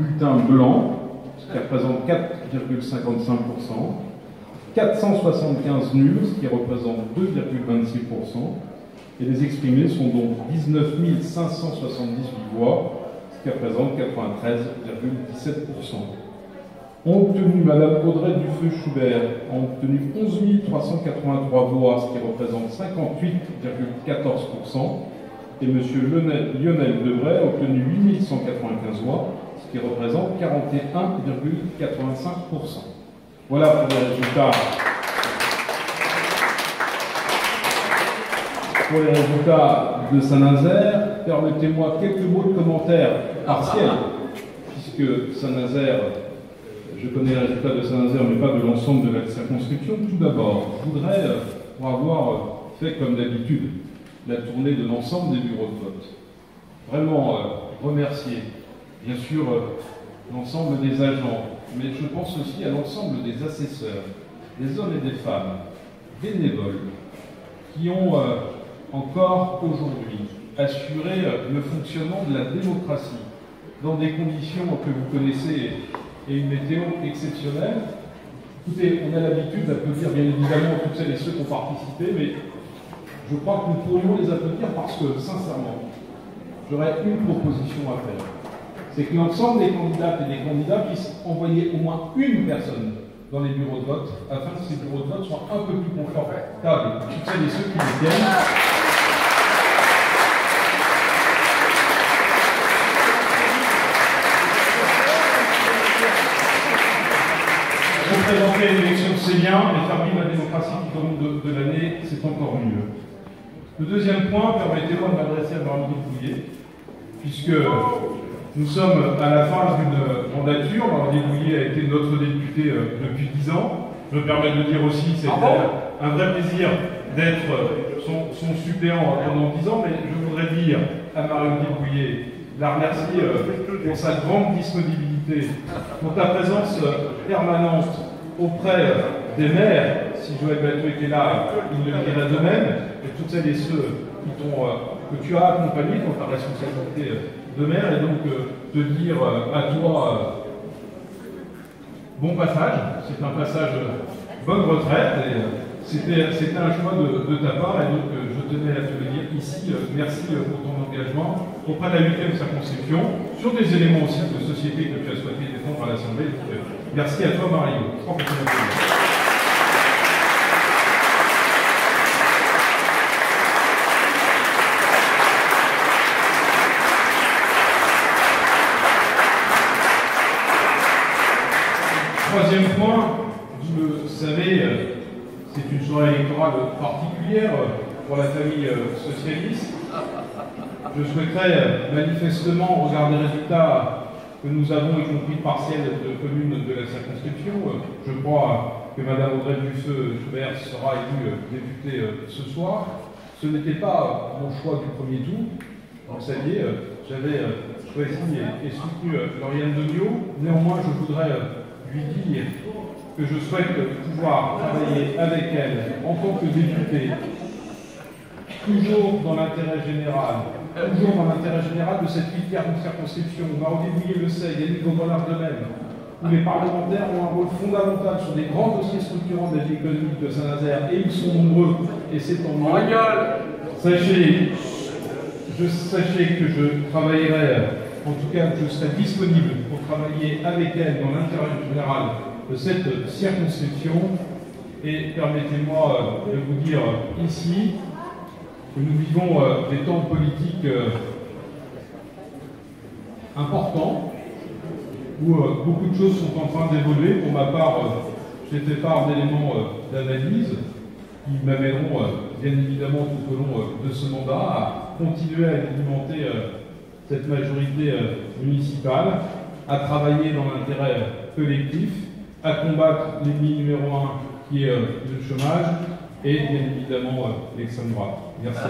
bulletins blancs, ce qui représente 4,55%, 475 nuls, ce qui représente 2,26%, et les exprimés sont donc 19 578 voix, ce qui représente 93,17%. Ont obtenu Madame Audrey Dufeu-Schubert, ont obtenu 11 383 voix, ce qui représente 58,14%, et Monsieur Lionel Debray a obtenu 8 195 voix, ce qui représente 41,85%. Voilà pour les résultats. Pour les résultats de Saint-Nazaire, permettez-moi quelques mots de commentaire partiels, puisque Saint-Nazaire, je connais les résultats de Saint-Nazaire, mais pas de l'ensemble de la circonscription. Tout d'abord, je voudrais, pour avoir fait comme d'habitude la tournée de l'ensemble des bureaux de vote, vraiment remercier, bien sûr, l'ensemble des agents, mais je pense aussi à l'ensemble des assesseurs, des hommes et des femmes, bénévoles, qui ont encore aujourd'hui assuré le fonctionnement de la démocratie dans des conditions que vous connaissez et une météo exceptionnelle. Écoutez, on a l'habitude d'applaudir bien évidemment toutes celles et ceux qui ont participé, mais je crois que nous pourrions les applaudir parce que, sincèrement, j'aurais une proposition à faire. C'est que l'ensemble des candidates et des candidats puissent envoyer au moins une personne dans les bureaux de vote, afin que ces bureaux de vote soient un peu plus confortables pour toutes celles et ceux qui les tiennent. Représenter l'élection, c'est bien, mais faire vivre la démocratie tout au long de l'année, c'est encore mieux. Le deuxième point, permettez-moi de m'adresser à Marie-Odile Bouillet, puisque nous sommes à la fin d'une mandature. Marie-Odile Bouillet a été notre députée depuis 10 ans. Je me permets de dire aussi que c'était un vrai plaisir d'être son suppléant pendant 10 ans, mais je voudrais dire à Marie-Odile Bouillet, la remercier pour sa grande disponibilité, pour ta présence permanente auprès des maires. Si Joël Bateau était là, il le dirait de même, et toutes celles et ceux que tu as accompagnés dans ta responsabilité de maire, et donc te dire à toi bon passage. C'est un passage bonne retraite, et c'était un choix de ta part, et donc je tenais à te le dire ici. Merci pour ton engagement auprès de la 8e circonscription, sur des éléments aussi de société que tu as souhaité défendre à l'Assemblée. Merci à toi, Mario. Troisième point, vous le savez, c'est une soirée électorale particulière pour la famille socialiste. Je souhaiterais manifestement, au regard des résultats que nous avons, y compris partiels de communes de la circonscription, je crois que Mme Audrey Dufeu-Schubert sera élue députée ce soir. Ce n'était pas mon choix du premier tour. Vous le saviez, j'avais choisi et soutenu Lauriane Degnaud. Néanmoins, je voudrais lui dire que je souhaite pouvoir travailler avec elle en tant que députée, toujours dans l'intérêt général de cette 8e circonscription. Marie-Odile Bouillet le sait, Yannick Vaugrenard de même, où les parlementaires ont un rôle fondamental sur des grands dossiers structurants de la vie économique de Saint-Nazaire, et ils sont nombreux, et c'est tant mieux. Sachez que je travaillerai, en tout cas, je serai disponible pour travailler avec elle dans l'intérêt général de cette circonscription. Et permettez-moi de vous dire ici que nous vivons des temps politiques importants, où beaucoup de choses sont en train d'évoluer. Pour ma part, j'ai fait part d'éléments d'analyse qui m'amèneront bien évidemment tout au long de ce mandat à continuer à alimenter cette majorité municipale, à travailler dans l'intérêt collectif, à combattre l'ennemi numéro 1 qui est le chômage et bien évidemment l'extrême droite. Merci.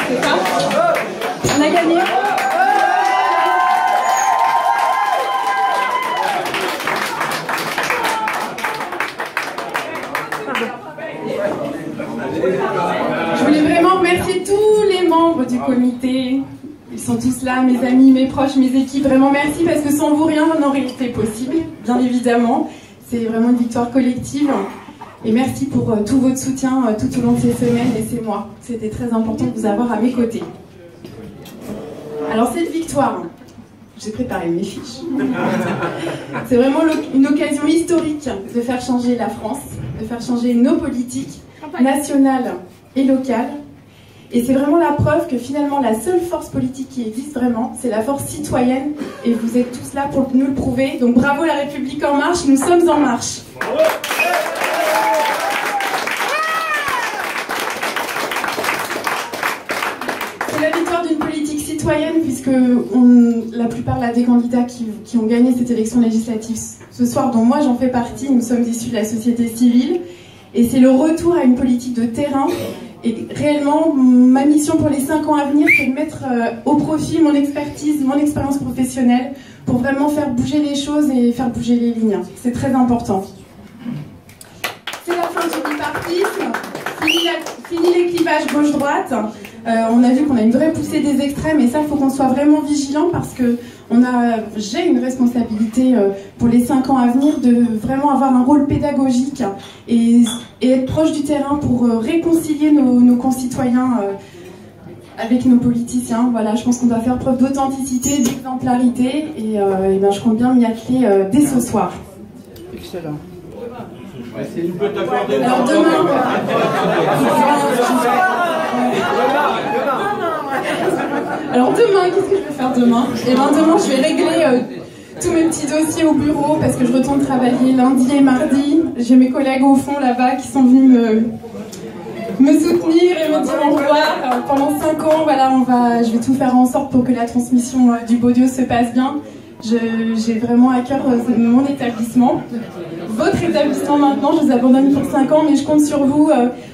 c'est ça? On a gagné. Je voulais vraiment remercier tous les membres du comité. Ils sont tous là, mes amis, mes proches, mes équipes. Vraiment merci parce que sans vous, rien n'aurait été possible, bien évidemment. C'est vraiment une victoire collective. Et merci pour tout votre soutien tout au long de ces semaines et ces mois. C'était très important de vous avoir à mes côtés. Alors cette victoire, j'ai préparé mes fiches. C'est vraiment une occasion historique de faire changer la France, de faire changer nos politiques nationales et locales. Et c'est vraiment la preuve que finalement la seule force politique qui existe vraiment, c'est la force citoyenne. Et vous êtes tous là pour nous le prouver. Donc bravo la République en marche, nous sommes en marche. C'est la victoire d'une politique citoyenne puisque la plupart des candidats qui ont gagné cette élection législative ce soir, dont moi j'en fais partie, nous sommes issus de la société civile. Et c'est le retour à une politique de terrain. Et réellement, ma mission pour les 5 ans à venir, c'est de mettre au profit mon expertise, mon expérience professionnelle pour vraiment faire bouger les choses et faire bouger les lignes. C'est très important. C'est la fin du bipartisme, fini les clivages gauche-droite. On a vu qu'on a une vraie poussée des extrêmes et ça, il faut qu'on soit vraiment vigilant parce que j'ai une responsabilité pour les 5 ans à venir de vraiment avoir un rôle pédagogique et être proche du terrain pour réconcilier nos concitoyens avec nos politiciens. Voilà, je pense qu'on doit faire preuve d'authenticité, d'exemplarité et ben, je compte bien m'y atteler dès ce soir. Excellent. Alors demain, qu'est-ce que je vais faire demain? Et ben demain, je vais régler tous mes petits dossiers au bureau parce que je retourne travailler lundi et mardi. J'ai mes collègues au fond là-bas qui sont venus me soutenir et me dire au revoir. Pendant 5 ans, voilà, je vais tout faire en sorte pour que la transmission du Baudio se passe bien. J'ai vraiment à cœur mon établissement. Votre établissement maintenant, je vous abandonne pour 5 ans, mais je compte sur vous.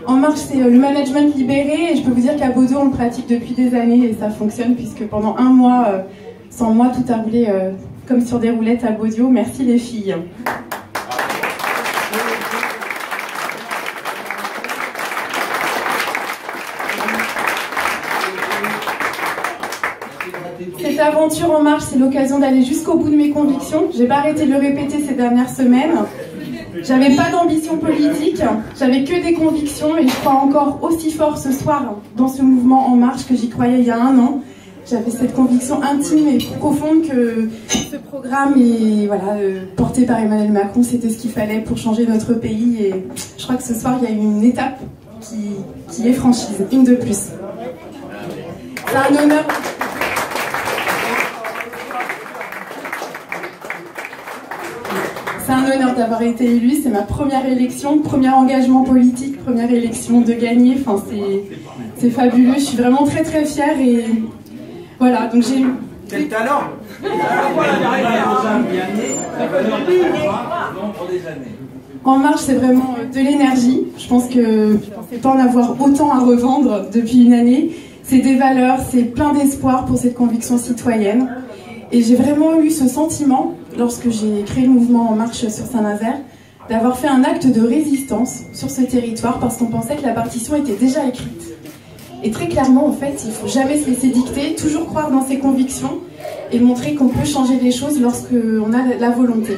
En marche, c'est le management libéré, et je peux vous dire qu'à Baudio, on le pratique depuis des années, et ça fonctionne, puisque pendant 1 mois, sans moi, tout a roulé comme sur des roulettes à Baudio. Merci les filles. Cette aventure en marche, c'est l'occasion d'aller jusqu'au bout de mes convictions. J'ai pas arrêté de le répéter ces dernières semaines. J'avais pas d'ambition politique, j'avais que des convictions et je crois encore aussi fort ce soir dans ce mouvement en marche que j'y croyais il y a 1 an. J'avais cette conviction intime et profonde que ce programme porté par Emmanuel Macron, c'était ce qu'il fallait pour changer notre pays et je crois que ce soir il y a une étape qui est franchise, une de plus. C'est un honneur. C'est un honneur d'avoir été élue, c'est ma première élection, premier engagement politique, première élection de gagner, enfin c'est fabuleux, je suis vraiment très très fière et voilà, donc j'ai... Quel talent! En marche, c'est vraiment de l'énergie, je pense que je ne pensais pas en avoir autant à revendre depuis 1 année, c'est des valeurs, c'est plein d'espoir pour cette conviction citoyenne. Et j'ai vraiment eu ce sentiment, lorsque j'ai créé le mouvement En Marche sur Saint-Nazaire, d'avoir fait un acte de résistance sur ce territoire parce qu'on pensait que la partition était déjà écrite. Et très clairement, en fait, il ne faut jamais se laisser dicter, toujours croire dans ses convictions et montrer qu'on peut changer les choses lorsqu'on a la volonté.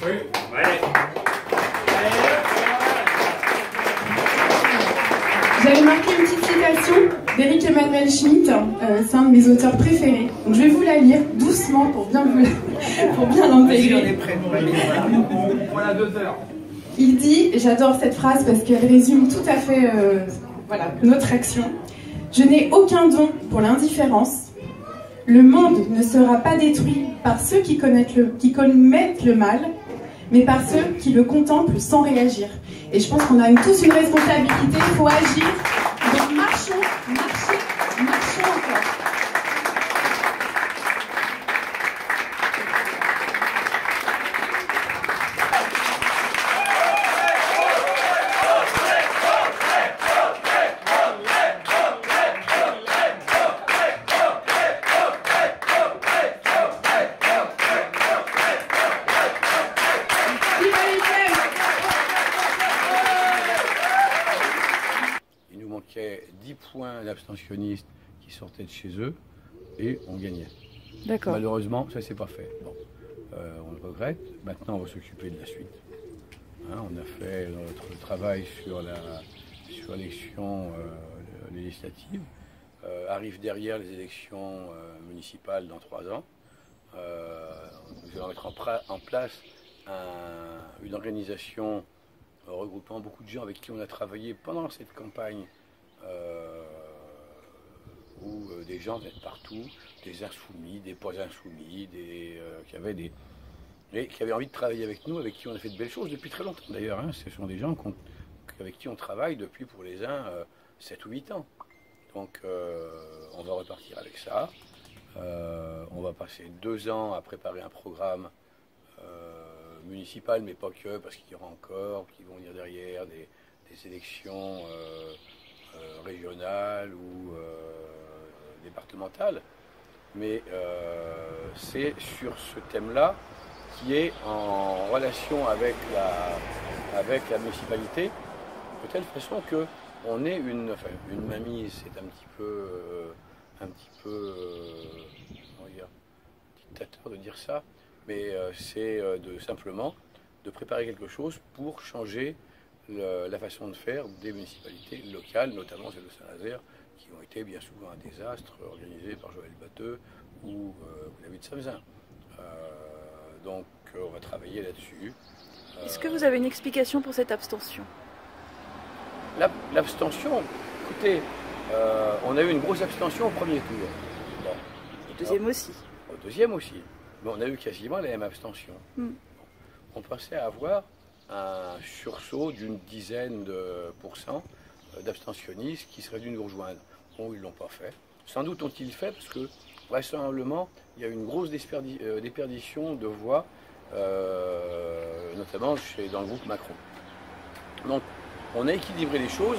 Oui. J'avais marqué une petite citation d'Éric Emmanuel Schmitt, c'est un de mes auteurs préférés. Donc je vais vous la lire doucement pour bien l'intégrer. Voilà 2 heures. Il dit, j'adore cette phrase parce qu'elle résume tout à fait notre action. Je n'ai aucun don pour l'indifférence. Le monde ne sera pas détruit par ceux qui commettent le mal, mais par ceux qui le contemplent sans réagir. Et je pense qu'on a tous une responsabilité, il faut agir. Donc marchons encore. manquait 10 points d'abstentionnistes qui sortaient de chez eux et on gagnait. D'accord. Malheureusement, ça ne s'est pas fait. Bon, on le regrette. Maintenant, on va s'occuper de la suite. Hein, on a fait notre travail sur l'élection législative. Arrivent derrière les élections municipales dans 3 ans. Nous allons mettre en place une organisation regroupant beaucoup de gens avec qui on a travaillé pendant cette campagne, où des gens viennent partout, des insoumis, des pas insoumis, qui avaient envie de travailler avec nous, avec qui on a fait de belles choses depuis très longtemps d'ailleurs. Hein. Ce sont des gens avec qui on travaille depuis pour les uns 7 ou 8 ans. Donc on va repartir avec ça. On va passer 2 ans à préparer un programme municipal, mais pas que, parce qu'il y aura encore, qui vont venir derrière, des élections régionales ou départementales. Mais c'est sur ce thème-là qui est en relation avec la municipalité, de telle façon que on est une mainmise, c'est un petit peu comment dire, dictateur de dire ça, mais c'est simplement de préparer quelque chose pour changer la façon de faire des municipalités locales, notamment celle de Saint-Nazaire, qui ont été bien souvent un désastre, organisé par Joël Batteux ou David Samzin. Donc on va travailler là-dessus. Est-ce que vous avez une explication pour cette abstention? L'abstention, écoutez, on a eu une grosse abstention au premier tour. Bon. Au deuxième aussi. Au deuxième aussi. Mais on a eu quasiment la même abstention. Bon. On pensait avoir un sursaut d'une dizaine de pourcents d'abstentionnistes qui seraient venus nous rejoindre. Bon, ils ne l'ont pas fait. Sans doute ont-ils fait parce que, vraisemblablement, il y a eu une grosse déperdition de voix, notamment dans le groupe Macron. Donc, on a équilibré les choses.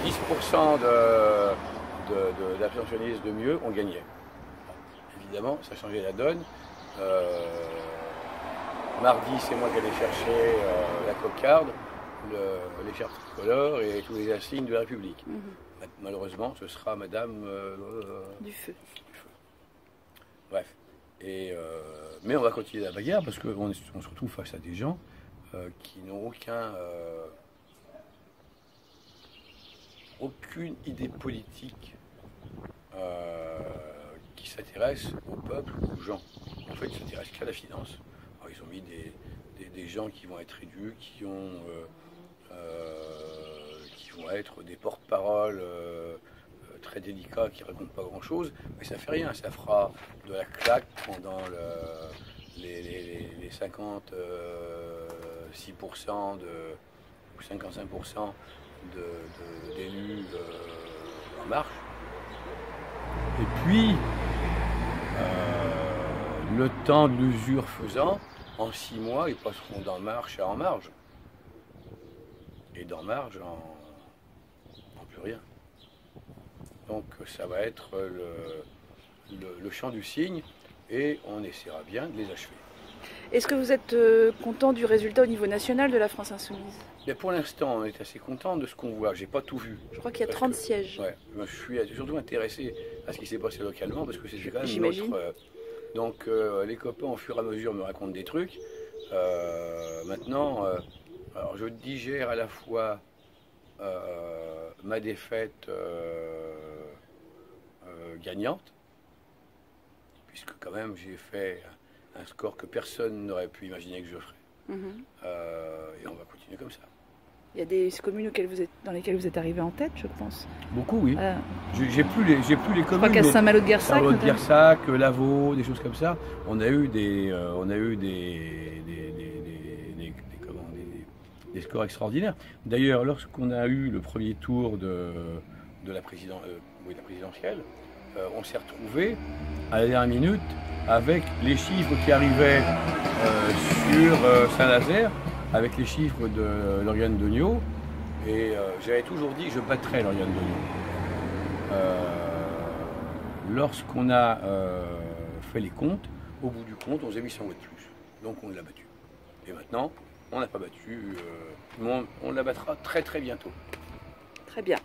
10% d'abstentionnistes de mieux, on gagnait. Évidemment, ça changeait la donne. Mardi, c'est moi qui allais chercher la cocarde, l'écharpe tricolore et tous les insignes de la République. Malheureusement, ce sera Madame du feu. Bref. Mais on va continuer la bagarre parce qu'on se retrouve face à des gens qui n'ont aucune idée politique qui s'intéresse au peuple, aux gens. En fait, ils ne s'intéressent qu'à la finance. Alors, ils ont mis des gens qui vont être élus, qui vont être des porte-parole très délicats, qui ne racontent pas grand-chose, mais ça ne fait rien. Ça fera de la claque pendant les 56% ou 55% d'élus en marche. Et puis, le temps de l'usure faisant, en 6 mois, ils passeront d'en marche à en marge. Et d'en marge en plus rien. Donc ça va être le chant du cygne et on essaiera bien de les achever. Est-ce que vous êtes content du résultat au niveau national de la France Insoumise? Mais pour l'instant, on est assez content de ce qu'on voit. J'ai pas tout vu. Je crois qu'il y a 30 sièges. Ouais, je suis surtout intéressé à ce qui s'est passé localement parce que c'est quand même J'imagine. notre. Donc les copains, au fur et à mesure, me racontent des trucs. Maintenant, alors je digère à la fois ma défaite gagnante, puisque quand même j'ai fait un score que personne n'aurait pu imaginer que je ferais. Et on va continuer comme ça. Il y a des communes dans lesquelles vous êtes arrivé en tête, je pense. Beaucoup, oui. J'ai plus les communes. Je crois qu'à Saint-Malo-de-Guersac. Saint-Malo-de-Guersac, Lavaux, des choses comme ça. On a eu des scores extraordinaires. D'ailleurs, lorsqu'on a eu le premier tour de la présidentielle, on s'est retrouvé à la dernière minute avec les chiffres qui arrivaient sur Saint-Nazaire, avec les chiffres de Lauriane Degnaud, et j'avais toujours dit que je battrais Lauriane Degnaud. Lorsqu'on a fait les comptes, au bout du compte, on s'est mis 100 voix de plus. Donc on l'a battu. Et maintenant, on n'a pas battu, mais on la battra très très bientôt. Très bien.